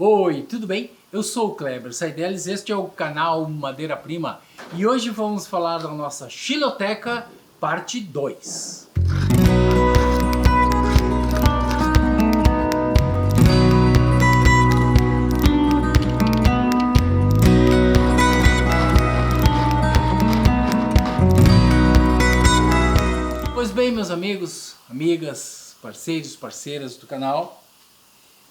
Oi, tudo bem? Eu sou o Kleber Saideles, este é o canal Madeira Prima e hoje vamos falar da nossa Xiloteca parte 2. Pois bem, meus amigos, amigas, parceiros, parceiras do canal,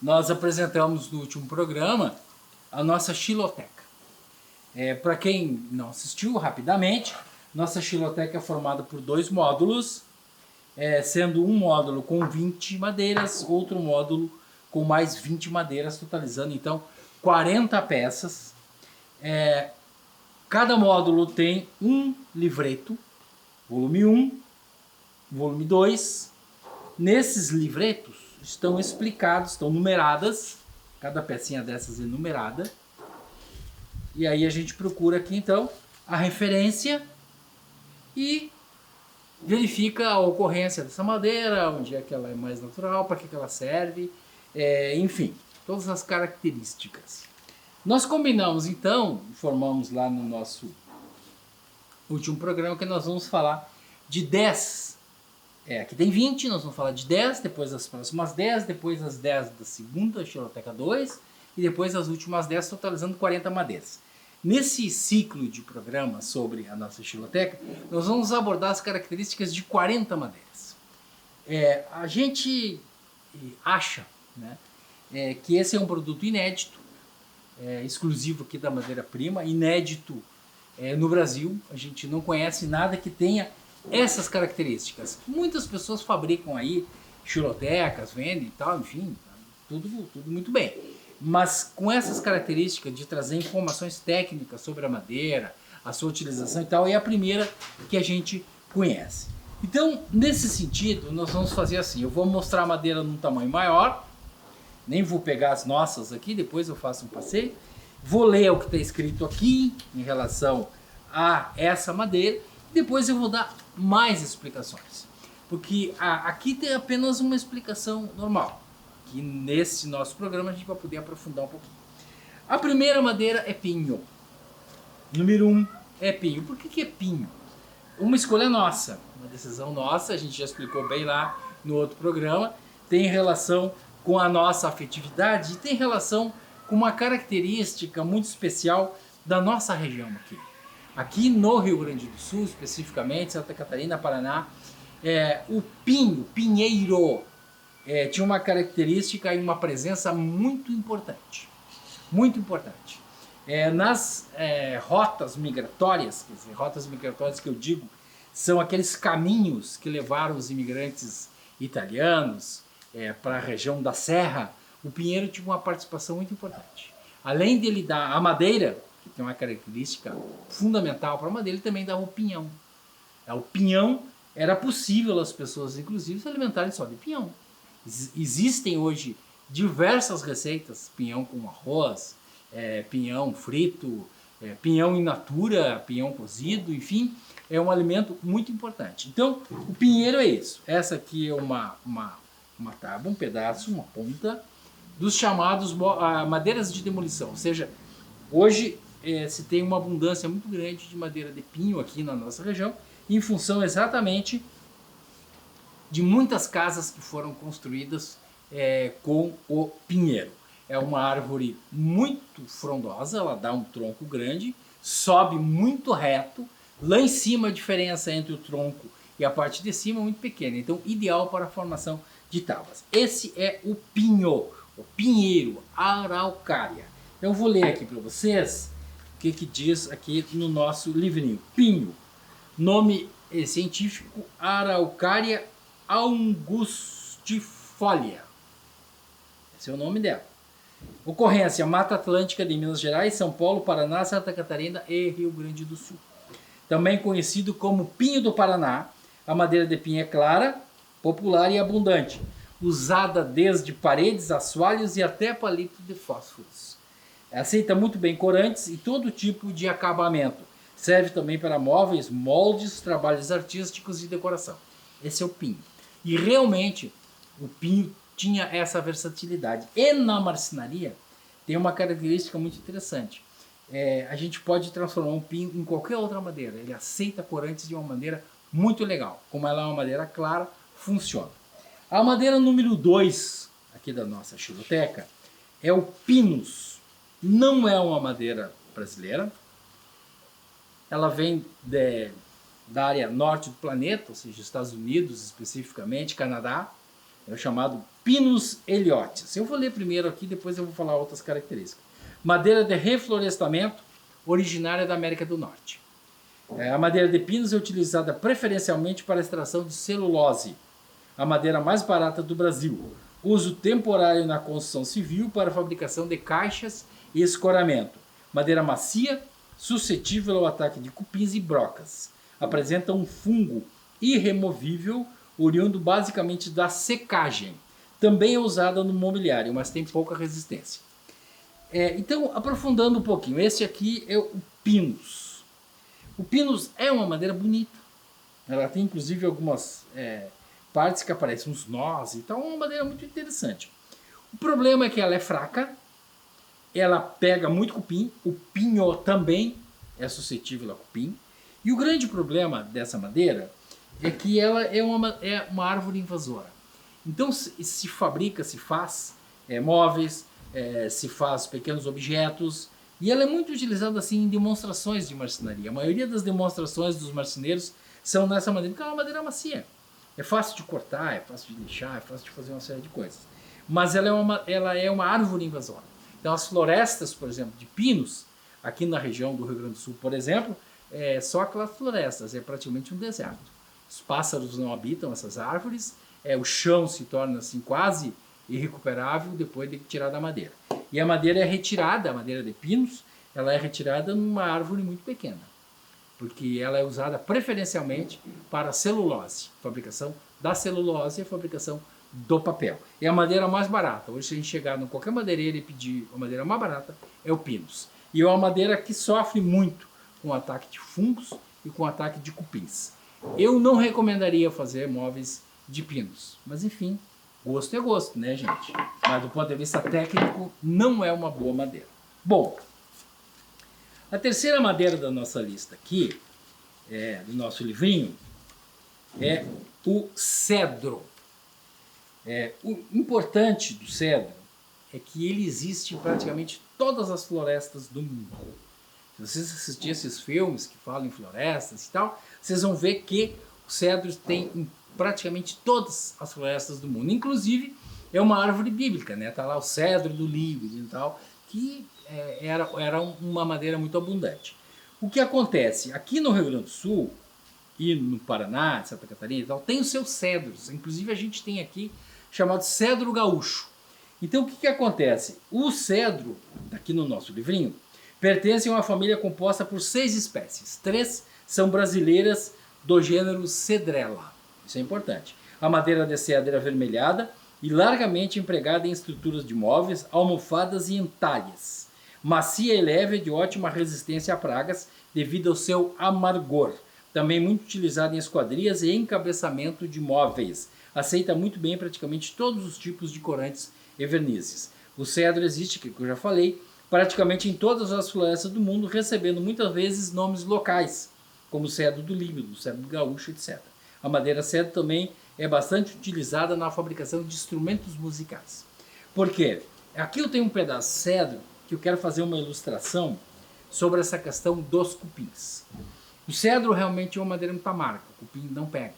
nós apresentamos no último programa a nossa Xiloteca. Para quem não assistiu, rapidamente, nossa Xiloteca é formada por dois módulos, sendo um módulo com 20 madeiras, outro módulo com mais 20 madeiras, totalizando então 40 peças. Cada módulo tem um livreto, volume 1, volume 2. Nesses livretos estão explicados, estão numeradas, cada pecinha dessas é numerada. E aí a gente procura aqui então a referência e verifica a ocorrência dessa madeira, onde é que ela é mais natural, para que ela serve, enfim, todas as características. Nós combinamos então, formamos lá no nosso último programa que nós vamos falar de 10. Aqui tem 20, nós vamos falar de 10, depois as próximas 10, depois as 10 da segunda Xiloteca 2 e depois as últimas 10, totalizando 40 madeiras. Nesse ciclo de programa sobre a nossa Xiloteca, nós vamos abordar as características de 40 madeiras. A gente acha, né, que esse é um produto inédito, exclusivo aqui da Madeira Prima, inédito no Brasil. A gente não conhece nada que tenha essas características. Muitas pessoas fabricam aí xilotecas, vendem e tal, enfim, tudo muito bem. Mas com essas características de trazer informações técnicas sobre a madeira, a sua utilização e tal, é a primeira que a gente conhece. Então, nesse sentido, nós vamos fazer assim, eu vou mostrar a madeira num tamanho maior, nem vou pegar as nossas aqui, depois eu faço um passeio, vou ler o que está escrito aqui em relação a essa madeira, depois eu vou dar mais explicações, porque aqui tem apenas uma explicação normal, que nesse nosso programa a gente vai poder aprofundar um pouquinho. A primeira madeira é pinho. Número 1 é pinho. Por que é pinho? Uma escolha nossa, uma decisão nossa, a gente já explicou bem lá no outro programa, tem relação com a nossa afetividade e tem relação com uma característica muito especial da nossa região aqui. Aqui no Rio Grande do Sul, especificamente, Santa Catarina, Paraná, o pinho, pinheiro, tinha uma característica e uma presença muito importante. Muito importante. Nas rotas migratórias, quer dizer, rotas migratórias que eu digo, são aqueles caminhos que levaram os imigrantes italianos para a região da Serra, o pinheiro tinha uma participação muito importante. Além dele dar a madeira, que tem uma característica fundamental para a madeira, ele também dava o pinhão. O pinhão era possível as pessoas, inclusive, se alimentarem só de pinhão. Existem hoje diversas receitas, pinhão com arroz, pinhão frito, pinhão in natura, pinhão cozido, enfim, é um alimento muito importante. Então, o pinheiro é isso. Essa aqui é uma tábua, um pedaço, uma ponta, dos chamados madeiras de demolição, ou seja, hoje se tem uma abundância muito grande de madeira de pinho aqui na nossa região, em função exatamente de muitas casas que foram construídas com o pinheiro. É uma árvore muito frondosa, ela dá um tronco grande, sobe muito reto, lá em cima a diferença entre o tronco e a parte de cima é muito pequena, então ideal para a formação de tábuas. Esse é o pinho, o pinheiro, araucária. Eu vou ler aqui para vocês o que diz aqui no nosso livrinho. Pinho, nome científico Araucária angustifolia. Esse é o nome dela. Ocorrência, Mata Atlântica de Minas Gerais, São Paulo, Paraná, Santa Catarina e Rio Grande do Sul. Também conhecido como pinho do Paraná, a madeira de pinho é clara, popular e abundante, usada desde paredes, assoalhos e até palito de fósforos. Aceita muito bem corantes e todo tipo de acabamento. Serve também para móveis, moldes, trabalhos artísticos e decoração. Esse é o pinho. E realmente o pinho tinha essa versatilidade. E na marcenaria tem uma característica muito interessante. A gente pode transformar um pino em qualquer outra madeira. Ele aceita corantes de uma maneira muito legal. Como ela é uma madeira clara, funciona. A madeira número 2 aqui da nossa xiloteca é o pinus. Não é uma madeira brasileira. Ela vem da área norte do planeta, ou seja, Estados Unidos especificamente, Canadá. É o chamado Pinus eliotis. Eu vou ler primeiro aqui, depois eu vou falar outras características. Madeira de reflorestamento, originária da América do Norte. A madeira de pinus é utilizada preferencialmente para a extração de celulose, a madeira mais barata do Brasil. Uso temporário na construção civil para a fabricação de caixas e escoramento. Madeira macia, suscetível ao ataque de cupins e brocas. Apresenta um fungo irremovível, oriundo basicamente da secagem. Também é usada no mobiliário, mas tem pouca resistência. Então, aprofundando um pouquinho, esse aqui é o pinus. O pinus é uma madeira bonita. Ela tem inclusive algumas partes que aparecem uns nós, então é uma madeira muito interessante. O problema é que ela é fraca, ela pega muito cupim, o pinho também é suscetível a cupim. E o grande problema dessa madeira é que ela é uma árvore invasora. Então se fabrica, se faz móveis, se faz pequenos objetos, e ela é muito utilizada assim em demonstrações de marcenaria. A maioria das demonstrações dos marceneiros são nessa madeira, porque é uma madeira macia. É fácil de cortar, é fácil de lixar, é fácil de fazer uma série de coisas. Mas ela é uma árvore invasora. Então as florestas, por exemplo, de pinos, aqui na região do Rio Grande do Sul, por exemplo, só aquelas florestas, é praticamente um deserto. Os pássaros não habitam essas árvores, o chão se torna assim quase irrecuperável depois de tirar da madeira. E a madeira é retirada, a madeira de pinos, ela é retirada numa árvore muito pequena, porque ela é usada preferencialmente para a celulose, fabricação da celulose e a fabricação do papel. É a madeira mais barata. Hoje, se a gente chegar em qualquer madeireira e pedir a madeira mais barata, é o pinus. E é uma madeira que sofre muito com o ataque de fungos e com o ataque de cupins. Eu não recomendaria fazer móveis de pinus, mas enfim, gosto é gosto, né, gente? Mas do ponto de vista técnico, não é uma boa madeira. Bom, a terceira madeira da nossa lista aqui, do nosso livrinho, é o cedro. O importante do cedro é que ele existe em praticamente todas as florestas do mundo. Se vocês assistirem esses filmes que falam em florestas e tal, vocês vão ver que o cedro tem em praticamente todas as florestas do mundo. Inclusive, é uma árvore bíblica, né? Tá lá o cedro do Líbano e tal, que era uma madeira muito abundante. O que acontece? Aqui no Rio Grande do Sul e no Paraná, Santa Catarina e tal, tem os seus cedros. Inclusive, a gente tem aqui chamado cedro gaúcho. Então, o que acontece? O cedro, aqui no nosso livrinho, pertence a uma família composta por 6 espécies. 3 são brasileiras do gênero Cedrela. Isso é importante. A madeira de cedro é avermelhada e largamente empregada em estruturas de móveis, almofadas e entalhes. Macia e leve, de ótima resistência a pragas devido ao seu amargor. Também muito utilizada em esquadrias e encabeçamento de móveis. Aceita muito bem praticamente todos os tipos de corantes e vernizes. O cedro existe, que eu já falei, praticamente em todas as florestas do mundo, recebendo muitas vezes nomes locais, como o cedro do Líbano, o cedro do gaúcho, etc. A madeira cedro também é bastante utilizada na fabricação de instrumentos musicais. Por quê? Aqui eu tenho um pedaço de cedro que eu quero fazer uma ilustração sobre essa questão dos cupins. O cedro realmente é uma madeira muito amarga, o cupim não pega.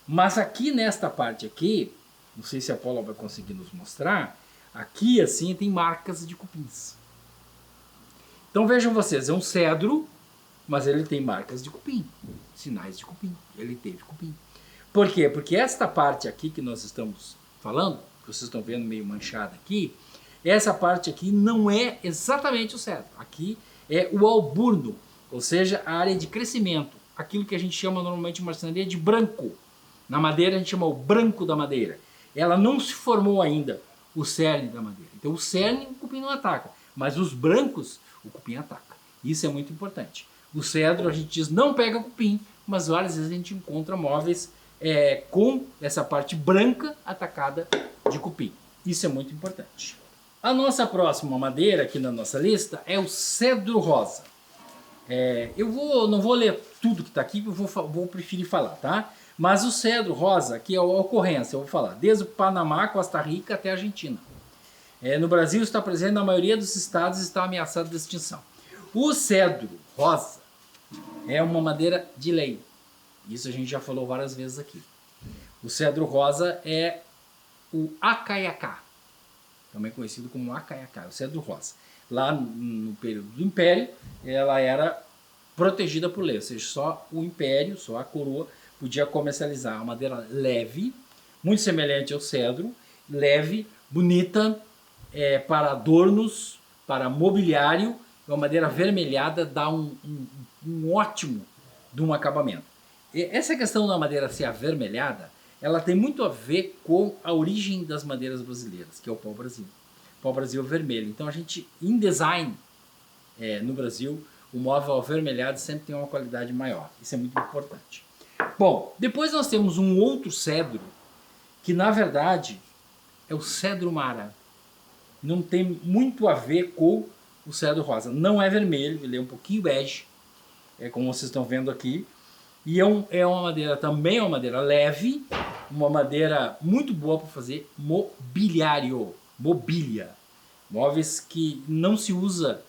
Mas aqui nesta parte aqui, não sei se a Paula vai conseguir nos mostrar, aqui assim tem marcas de cupins. Então vejam vocês, é um cedro, mas ele tem marcas de cupim, sinais de cupim, ele teve cupim. Por quê? Porque esta parte aqui que nós estamos falando, que vocês estão vendo meio manchada aqui, essa parte aqui não é exatamente o cedro. Aqui é o alburno, ou seja, a área de crescimento, aquilo que a gente chama normalmente em marcenaria de branco. Na madeira a gente chama o branco da madeira. Ela não se formou ainda o cerne da madeira. Então o cerne o cupim não ataca, mas os brancos o cupim ataca. Isso é muito importante. O cedro a gente diz não pega cupim, mas várias vezes a gente encontra móveis com essa parte branca atacada de cupim. Isso é muito importante. A nossa próxima madeira aqui na nossa lista é o cedro rosa. Não vou ler tudo que está aqui, eu vou preferir falar, tá? Mas o cedro rosa, que é a ocorrência, eu vou falar, desde o Panamá, Costa Rica até a Argentina. No Brasil está presente na maioria dos estados e está ameaçado de extinção. O cedro rosa é uma madeira de lei. Isso a gente já falou várias vezes aqui. O cedro rosa é o acaiacá, também conhecido como acaiacá, o cedro rosa. Lá no período do Império, ela era protegida por lei, ou seja, só o Império, só a coroa podia comercializar uma madeira leve, muito semelhante ao cedro, leve, bonita, para adornos, para mobiliário. Uma madeira avermelhada dá um ótimo de um acabamento. E essa questão da madeira ser avermelhada, ela tem muito a ver com a origem das madeiras brasileiras, que é o pau-brasil. O pau-brasil é vermelho. Então a gente, em design, no Brasil, o móvel avermelhado sempre tem uma qualidade maior. Isso é muito importante. Bom, depois nós temos um outro cedro, que na verdade é o cedro mara. Não tem muito a ver com o cedro rosa. Não é vermelho, ele é um pouquinho bege, como vocês estão vendo aqui. E é uma madeira, também é uma madeira leve, uma madeira muito boa para fazer mobiliário, mobília. Móveis que não se usa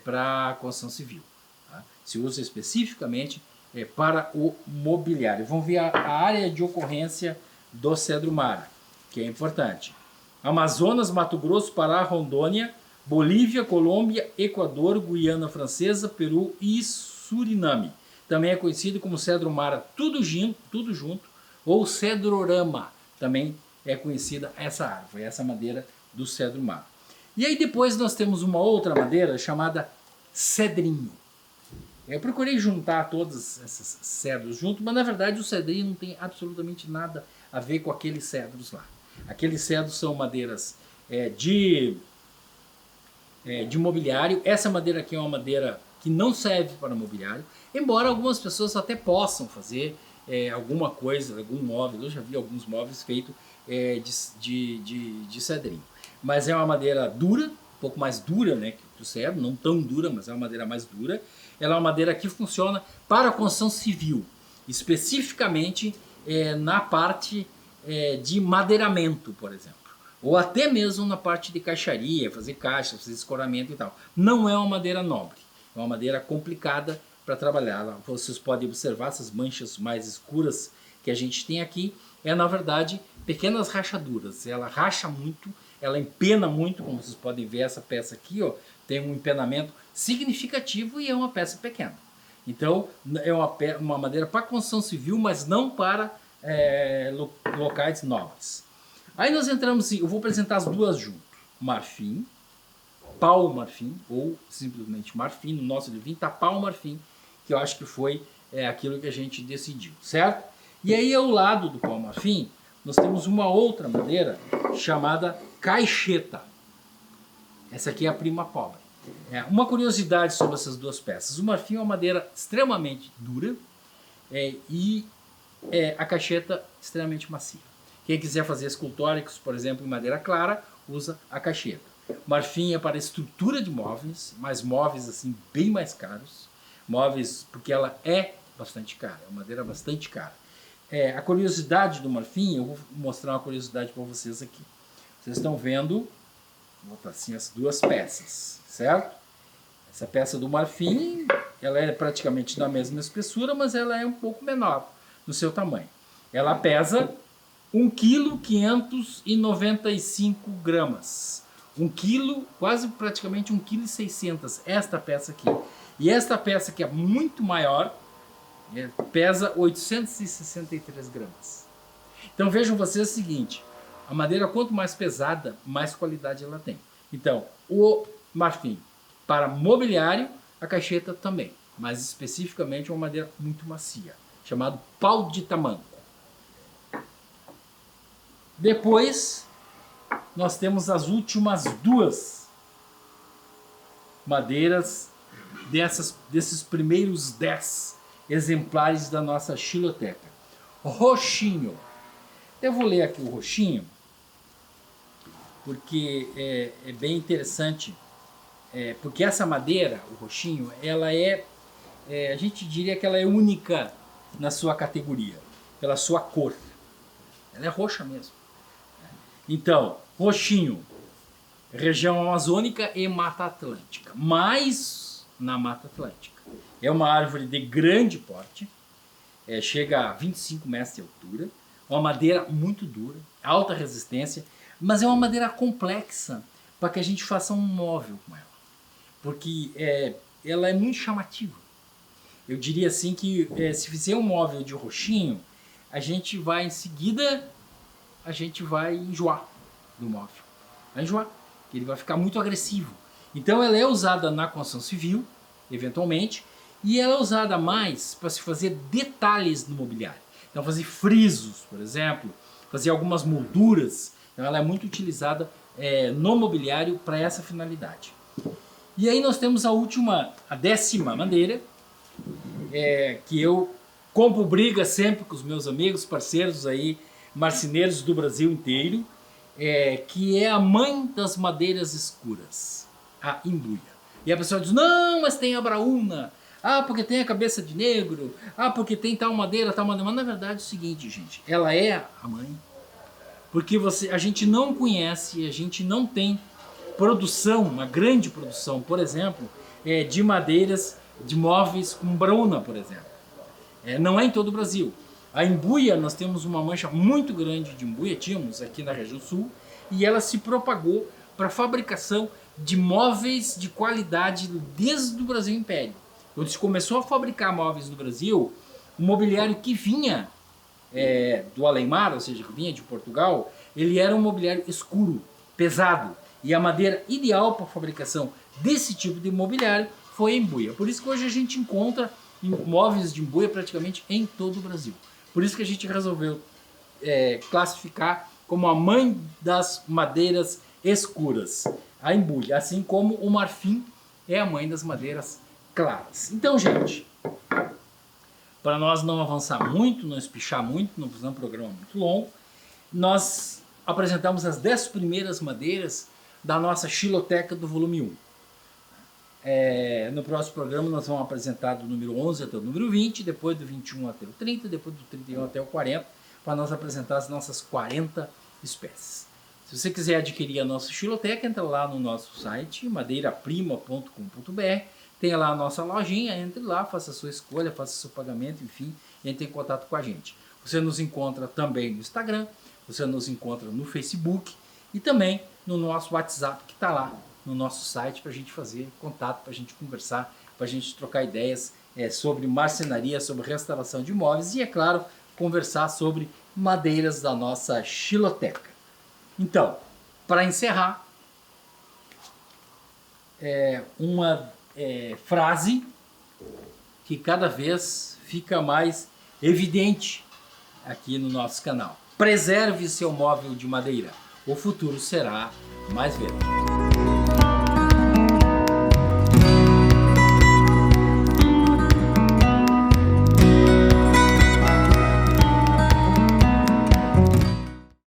para construção civil. Tá? Se usa especificamente para o mobiliário. Vamos ver a área de ocorrência do cedro mara, que é importante. Amazonas, Mato Grosso, Pará, Rondônia, Bolívia, Colômbia, Equador, Guiana Francesa, Peru e Suriname. Também é conhecido como cedro mara tudo junto, ou cedrorama. Também é conhecida essa árvore, essa madeira do cedro mara. E aí depois nós temos uma outra madeira chamada cedrinho. Eu procurei juntar todos esses cedros juntos, mas na verdade o cedrinho não tem absolutamente nada a ver com aqueles cedros lá. Aqueles cedros são madeiras de mobiliário. Essa madeira aqui é uma madeira que não serve para mobiliário, embora algumas pessoas até possam fazer alguma coisa, algum móvel. Eu já vi alguns móveis feitos de cedrinho. Mas é uma madeira dura, um pouco mais dura, né, que o cedro, não tão dura, mas é uma madeira mais dura. Ela é uma madeira que funciona para a construção civil, especificamente na parte de madeiramento, por exemplo. Ou até mesmo na parte de caixaria, fazer caixa, fazer escoramento e tal. Não é uma madeira nobre, é uma madeira complicada para trabalhar. Vocês podem observar essas manchas mais escuras que a gente tem aqui, na verdade pequenas rachaduras. Ela racha muito, ela empena muito, como vocês podem ver essa peça aqui, ó, tem um empenamento significativo e é uma peça pequena. Então é uma madeira para construção civil, mas não para locais nobres. Aí nós entramos, eu vou apresentar as duas junto: marfim, pau marfim, ou simplesmente marfim. No nosso livrinho está pau marfim, que eu acho que foi aquilo que a gente decidiu, certo? E aí ao lado do pau marfim nós temos uma outra madeira chamada caixeta. Essa aqui é a prima pobre. Uma curiosidade sobre essas duas peças: o marfim é uma madeira extremamente dura e a caixeta extremamente macia. Quem quiser fazer escultóricos, por exemplo, em madeira clara, usa a caixeta. Marfim é para estrutura de móveis, mas móveis assim bem mais caros. Móveis, porque ela é bastante cara, é uma madeira bastante cara. A curiosidade do marfim, eu vou mostrar uma curiosidade para vocês aqui. Vocês estão vendo, vou botar assim as duas peças, certo? Essa peça do marfim, ela é praticamente da mesma espessura, mas ela é um pouco menor no seu tamanho. Ela pesa 1,595 kg. 1 kg, quase praticamente 1,6 kg, esta peça aqui. E esta peça que é muito maior, pesa 863 gramas. Então vejam vocês o seguinte: a madeira quanto mais pesada, mais qualidade ela tem. Então o marfim para mobiliário, a caixeta também, mas especificamente uma madeira muito macia, chamado pau de tamanco. Depois nós temos as últimas duas madeiras desses primeiros 10 exemplares da nossa xiloteca. Roxinho. Eu vou ler aqui o roxinho. porque é bem interessante, porque essa madeira, o roxinho, ela a gente diria que ela é única na sua categoria, pela sua cor. Ela é roxa mesmo. Então, roxinho, região amazônica e Mata Atlântica, mais na Mata Atlântica. É uma árvore de grande porte, chega a 25 metros de altura, uma madeira muito dura, alta resistência, mas é uma madeira complexa para que a gente faça um móvel com ela, porque ela é muito chamativa. Eu diria assim que se fizer um móvel de roxinho, a gente vai em seguida, a gente vai enjoar do móvel. Vai enjoar, porque ele vai ficar muito agressivo. Então ela é usada na construção civil, eventualmente, e ela é usada mais para se fazer detalhes no mobiliário. Então fazer frisos, por exemplo, fazer algumas molduras. Então ela é muito utilizada no mobiliário para essa finalidade. E aí nós temos a 10ª madeira, que eu compro briga sempre com os meus amigos, parceiros aí, marceneiros do Brasil inteiro, que é a mãe das madeiras escuras, a imbuia. E a pessoa diz, não, mas tem a braúna, porque tem a cabeça de negro, porque tem tal madeira, mas na verdade é o seguinte, gente, ela é a mãe, porque a gente não conhece, a gente não tem produção, uma grande produção, por exemplo, de madeiras, de móveis com braúna, por exemplo. Não é em todo o Brasil. A imbuia, nós temos uma mancha muito grande de imbuia, tínhamos aqui na região sul, e ela se propagou para a fabricação de móveis de qualidade desde o Brasil Império. Quando se começou a fabricar móveis no Brasil, o mobiliário que vinha do além-mar, ou seja, que vinha de Portugal, ele era um mobiliário escuro, pesado, e a madeira ideal para a fabricação desse tipo de mobiliário foi a imbuia. Por isso que hoje a gente encontra móveis de imbuia praticamente em todo o Brasil. Por isso que a gente resolveu classificar como a mãe das madeiras escuras, a imbuia, assim como o marfim é a mãe das madeiras claras. Então, gente, para nós não avançar muito, não espichar muito, não fazer um programa muito longo, nós apresentamos as 10 primeiras madeiras da nossa xiloteca do volume 1. No próximo programa nós vamos apresentar do número 11 até o número 20, depois do 21 até o 30, depois do 31 até o 40, para nós apresentar as nossas 40 espécies. Se você quiser adquirir a nossa xiloteca, entra lá no nosso site, madeiraprima.com.br, tem lá a nossa lojinha, entre lá, faça a sua escolha, faça o seu pagamento, enfim, entre em contato com a gente. Você nos encontra também no Instagram, você nos encontra no Facebook e também no nosso WhatsApp, que está lá no nosso site, para a gente fazer contato, para a gente conversar, para a gente trocar ideias sobre marcenaria, sobre restauração de móveis e, é claro, conversar sobre madeiras da nossa xiloteca. Então, para encerrar, uma frase que cada vez fica mais evidente aqui no nosso canal. Preserve seu móvel de madeira, o futuro será mais verde.